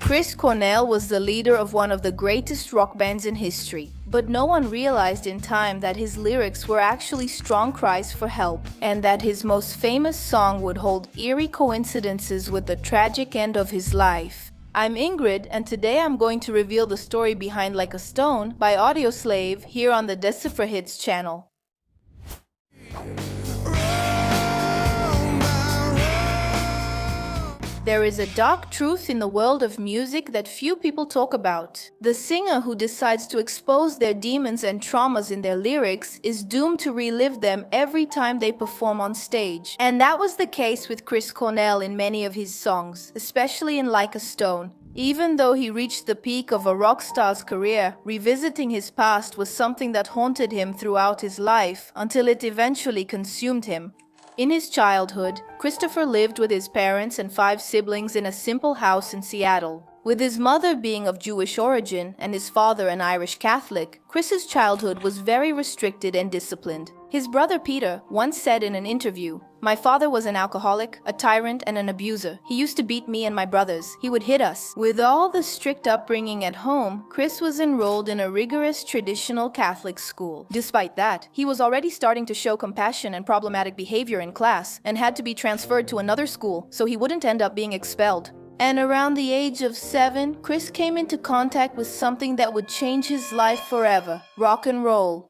Chris Cornell was the leader of one of the greatest rock bands in history, but no one realized in time that his lyrics were actually strong cries for help, and that his most famous song would hold eerie coincidences with the tragic end of his life. I'm Ingrid, and today I'm going to reveal the story behind Like a Stone by Audioslave here on the Decipher Hits channel. There is a dark truth in the world of music that few people talk about. The singer who decides to expose their demons and traumas in their lyrics is doomed to relive them every time they perform on stage. And that was the case with Chris Cornell in many of his songs, especially in Like a Stone. Even though he reached the peak of a rock star's career, revisiting his past was something that haunted him throughout his life until it eventually consumed him. In his childhood, Christopher lived with his parents and 5 siblings in a simple house in Seattle. With his mother being of Jewish origin and his father an Irish Catholic, Chris's childhood was very restricted and disciplined. His brother Peter once said in an interview, "My father was an alcoholic, a tyrant, and an abuser. He used to beat me and my brothers. He would hit us." With all the strict upbringing at home, Chris was enrolled in a rigorous traditional Catholic school. Despite that, he was already starting to show compassion and problematic behavior in class and had to be transferred to another school so he wouldn't end up being expelled. And around the age of 7, Chris came into contact with something that would change his life forever: rock and roll.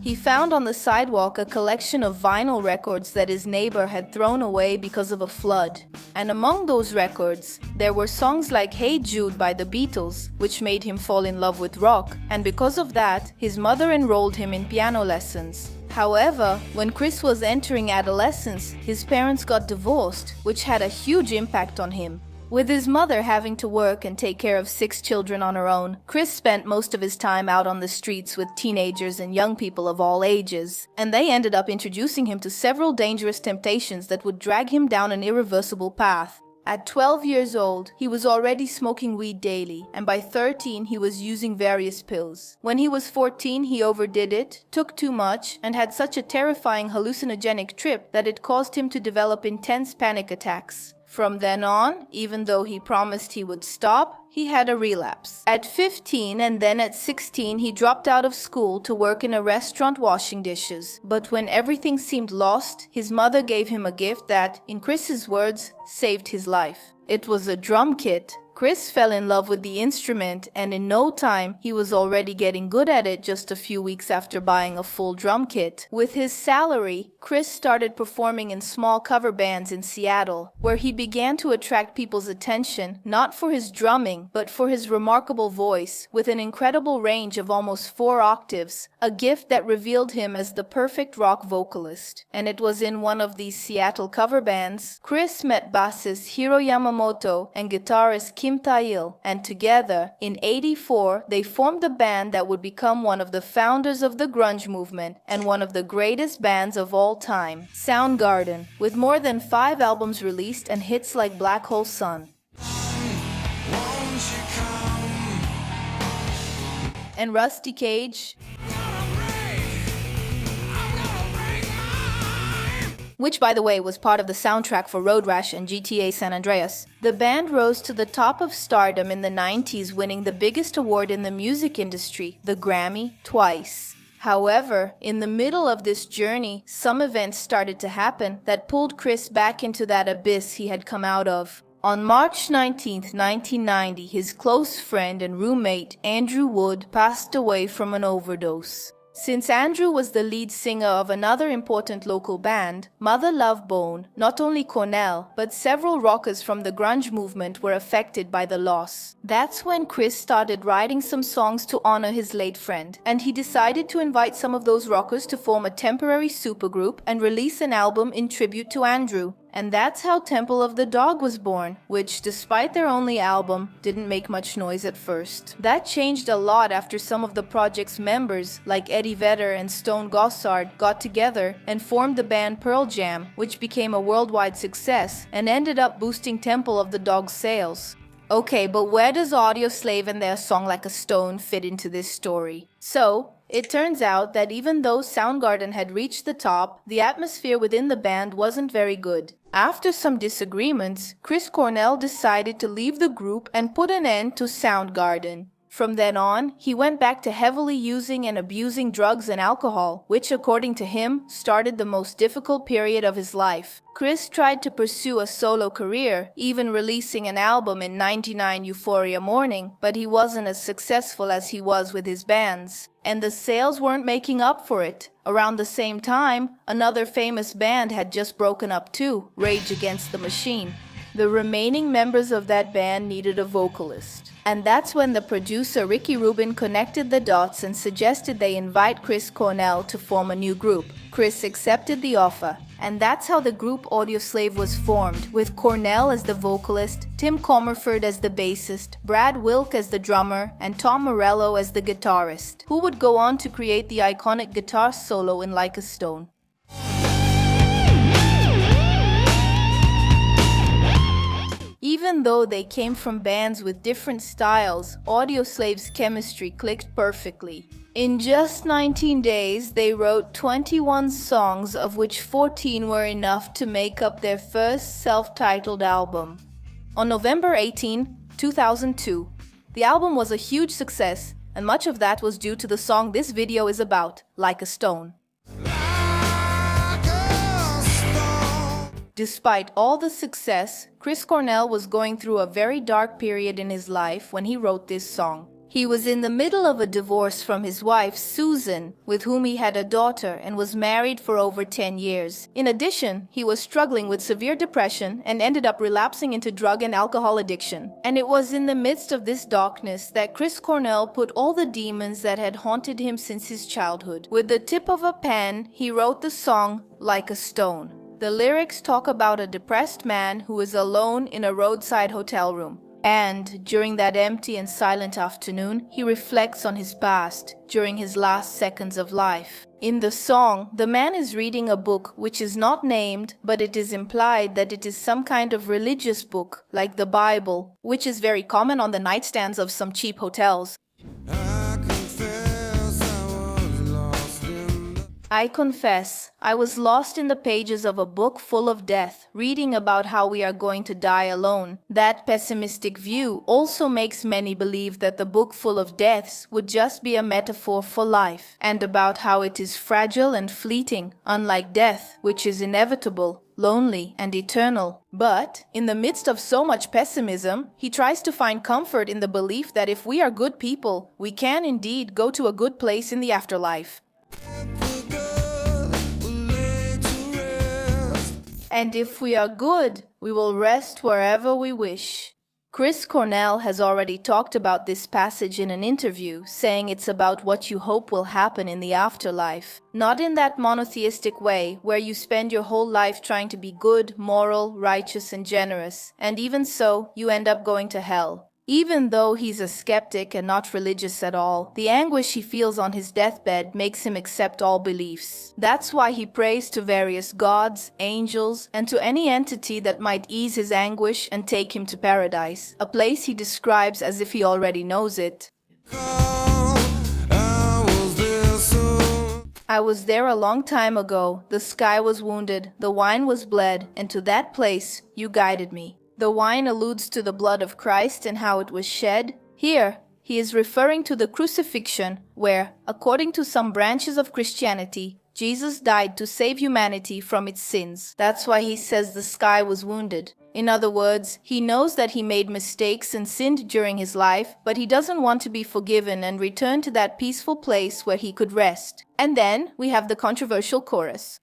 He found on the sidewalk a collection of vinyl records that his neighbor had thrown away because of a flood. And among those records, there were songs like Hey Jude by the Beatles, which made him fall in love with rock, and because of that, his mother enrolled him in piano lessons. However, when Chris was entering adolescence, his parents got divorced, which had a huge impact on him. With his mother having to work and take care of 6 children on her own, Chris spent most of his time out on the streets with teenagers and young people of all ages, and they ended up introducing him to several dangerous temptations that would drag him down an irreversible path. At 12 years old, he was already smoking weed daily, and by 13 he was using various pills. When he was 14, he overdid it, took too much, and had such a terrifying hallucinogenic trip that it caused him to develop intense panic attacks. From then on, even though he promised he would stop, he had a relapse. At 15 and then at 16, he dropped out of school to work in a restaurant washing dishes. But when everything seemed lost, his mother gave him a gift that, in Chris's words, saved his life. It was a drum kit. Chris fell in love with the instrument, and in no time, he was already getting good at it just a few weeks after buying a full drum kit. With his salary, Chris started performing in small cover bands in Seattle, where he began to attract people's attention, not for his drumming, but for his remarkable voice, with an incredible range of almost 4 octaves, a gift that revealed him as the perfect rock vocalist. And it was in one of these Seattle cover bands, Chris met bassist Hiro Yamamoto and guitarist Kim Tail, and together, in '84, they formed the band that would become one of the founders of the grunge movement and one of the greatest bands of all time, Soundgarden, with more than 5 albums released and hits like Black Hole Sun and Rusty Cage, which by the way was part of the soundtrack for Road Rash and GTA San Andreas. The band rose to the top of stardom in the 90s, winning the biggest award in the music industry, the Grammy, twice. However, in the middle of this journey, some events started to happen that pulled Chris back into that abyss he had come out of. On March 19, 1990, his close friend and roommate Andrew Wood passed away from an overdose. Since Andrew was the lead singer of another important local band, Mother Love Bone, not only Cornell, but several rockers from the grunge movement were affected by the loss. That's when Chris started writing some songs to honor his late friend, and he decided to invite some of those rockers to form a temporary supergroup and release an album in tribute to Andrew. And that's how Temple of the Dog was born, which, despite their only album, didn't make much noise at first. That changed a lot after some of the project's members, like Eddie Vedder and Stone Gossard, got together and formed the band Pearl Jam, which became a worldwide success and ended up boosting Temple of the Dog's sales. Okay, but where does Audioslave and their song Like a Stone fit into this story? So, It turns out that even though Soundgarden had reached the top, the atmosphere within the band wasn't very good. After some disagreements, Chris Cornell decided to leave the group and put an end to Soundgarden. From then on, he went back to heavily using and abusing drugs and alcohol, which, according to him, started the most difficult period of his life. Chris tried to pursue a solo career, even releasing an album in '99 Euphoria Morning, but he wasn't as successful as he was with his bands. And the sales weren't making up for it. Around the same time, another famous band had just broken up too, Rage Against the Machine. The remaining members of that band needed a vocalist. And that's when the producer Ricky Rubin connected the dots and suggested they invite Chris Cornell to form a new group. Chris accepted the offer, and that's how the group Audioslave was formed, with Cornell as the vocalist, Tim Comerford as the bassist, Brad Wilk as the drummer, and Tom Morello as the guitarist, who would go on to create the iconic guitar solo in Like a Stone. Even though they came from bands with different styles, Audioslave's chemistry clicked perfectly. In just 19 days, they wrote 21 songs, of which 14 were enough to make up their first self-titled album. On November 18, 2002, the album was a huge success, and much of that was due to the song this video is about, Like a Stone. Despite all the success, Chris Cornell was going through a very dark period in his life when he wrote this song. He was in the middle of a divorce from his wife, Susan, with whom he had a daughter and was married for over 10 years. In addition, he was struggling with severe depression and ended up relapsing into drug and alcohol addiction. And it was in the midst of this darkness that Chris Cornell put all the demons that had haunted him since his childhood. With the tip of a pen, he wrote the song Like a Stone. The lyrics talk about a depressed man who is alone in a roadside hotel room. And during that empty and silent afternoon, he reflects on his past during his last seconds of life. In the song, the man is reading a book which is not named, but it is implied that it is some kind of religious book, like the Bible, which is very common on the nightstands of some cheap hotels. I confess, I was lost in the pages of a book full of death, reading about how we are going to die alone. That pessimistic view also makes many believe that the book full of deaths would just be a metaphor for life, and about how it is fragile and fleeting, unlike death, which is inevitable, lonely, and eternal. But, in the midst of so much pessimism, he tries to find comfort in the belief that if we are good people, we can indeed go to a good place in the afterlife. And if we are good, we will rest wherever we wish. Chris Cornell has already talked about this passage in an interview, saying it's about what you hope will happen in the afterlife. Not in that monotheistic way, where you spend your whole life trying to be good, moral, righteous, and generous, and even so, you end up going to hell. Even though he's a skeptic and not religious at all, the anguish he feels on his deathbed makes him accept all beliefs. That's why he prays to various gods, angels, and to any entity that might ease his anguish and take him to paradise, a place he describes as if he already knows it. I was there a long time ago, the sky was wounded, the wine was bled, and to that place you guided me. The wine alludes to the blood of Christ and how it was shed. Here, he is referring to the crucifixion, where, according to some branches of Christianity, Jesus died to save humanity from its sins. That's why he says the sky was wounded. In other words, he knows that he made mistakes and sinned during his life, but he doesn't want to be forgiven and return to that peaceful place where he could rest. And then we have the controversial chorus.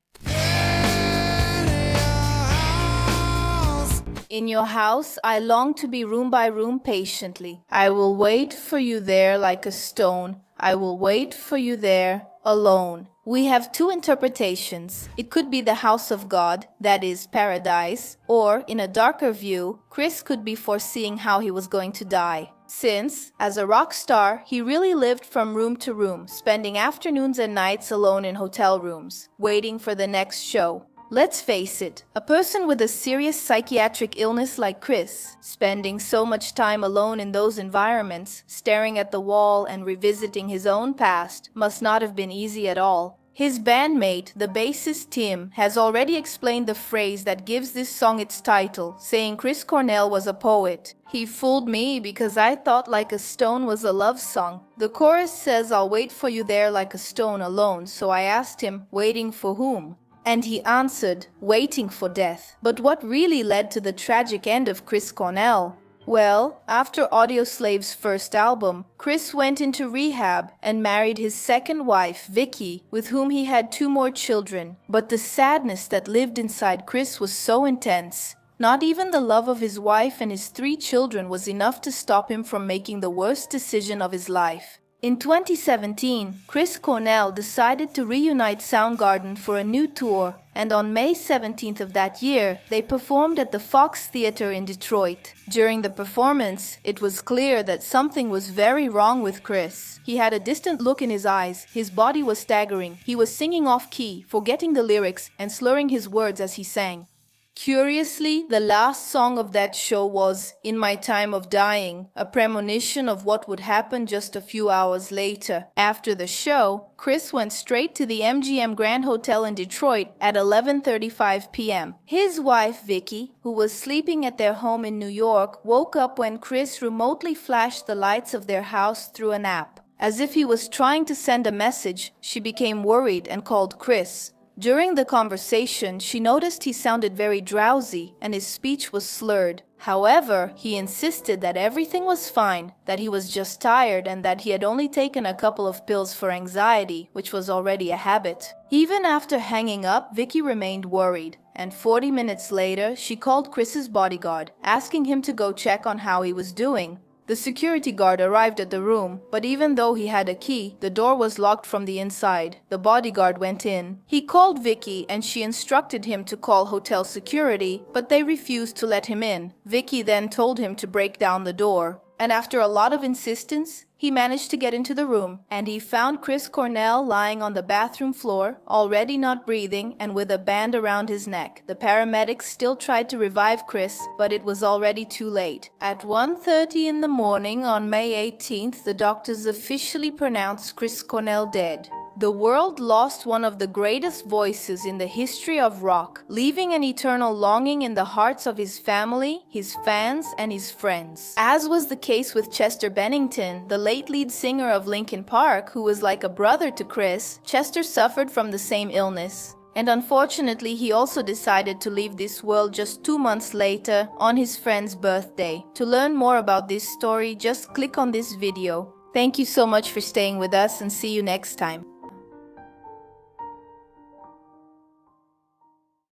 In your house, I long to be room by room patiently. I will wait for you there like a stone. I will wait for you there alone. We have two interpretations. It could be the house of God, that is, paradise, or, in a darker view, Chris could be foreseeing how he was going to die. Since, as a rock star, he really lived from room to room, spending afternoons and nights alone in hotel rooms, waiting for the next show. Let's face it, a person with a serious psychiatric illness like Chris, spending so much time alone in those environments, staring at the wall and revisiting his own past, must not have been easy at all. His bandmate, the bassist Tim, has already explained the phrase that gives this song its title, saying Chris Cornell was a poet. He fooled me because I thought Like a Stone was a love song. The chorus says I'll wait for you there like a stone alone, so I asked him, waiting for whom? And he answered, waiting for death. But what really led to the tragic end of Chris Cornell? Well, after Audioslave's first album, Chris went into rehab and married his second wife, Vicky, with whom he had 2 more children. But the sadness that lived inside Chris was so intense. Not even the love of his wife and his 3 children was enough to stop him from making the worst decision of his life. In 2017, Chris Cornell decided to reunite Soundgarden for a new tour, and on May 17th of that year, they performed at the Fox Theater in Detroit. During the performance, it was clear that something was very wrong with Chris. He had a distant look in his eyes, his body was staggering, he was singing off-key, forgetting the lyrics, and slurring his words as he sang. Curiously, the last song of that show was In My Time of Dying, a premonition of what would happen just a few hours later. After the show, Chris went straight to the MGM Grand Hotel in Detroit at 11:35 p.m. His wife, Vicky, who was sleeping at their home in New York, woke up when Chris remotely flashed the lights of their house through an app. As if he was trying to send a message, she became worried and called Chris. During the conversation, she noticed he sounded very drowsy and his speech was slurred. However, he insisted that everything was fine, that he was just tired and that he had only taken a couple of pills for anxiety, which was already a habit. Even after hanging up, Vicky remained worried, and 40 minutes later, she called Chris's bodyguard, asking him to go check on how he was doing. The security guard arrived at the room, but even though he had a key, the door was locked from the inside. The bodyguard went in. He called Vicky and she instructed him to call hotel security, but they refused to let him in. Vicky then told him to break down the door. And after a lot of insistence, he managed to get into the room, and he found Chris Cornell lying on the bathroom floor, already not breathing and with a band around his neck. The paramedics still tried to revive Chris, but it was already too late. At 1:30 in the morning on May 18th, the doctors officially pronounced Chris Cornell dead. The world lost one of the greatest voices in the history of rock, leaving an eternal longing in the hearts of his family, his fans, and his friends. As was the case with Chester Bennington, the late lead singer of Linkin Park, who was like a brother to Chris, Chester suffered from the same illness. And unfortunately, he also decided to leave this world just 2 months later, on his friend's birthday. To learn more about this story, just click on this video. Thank you so much for staying with us and see you next time.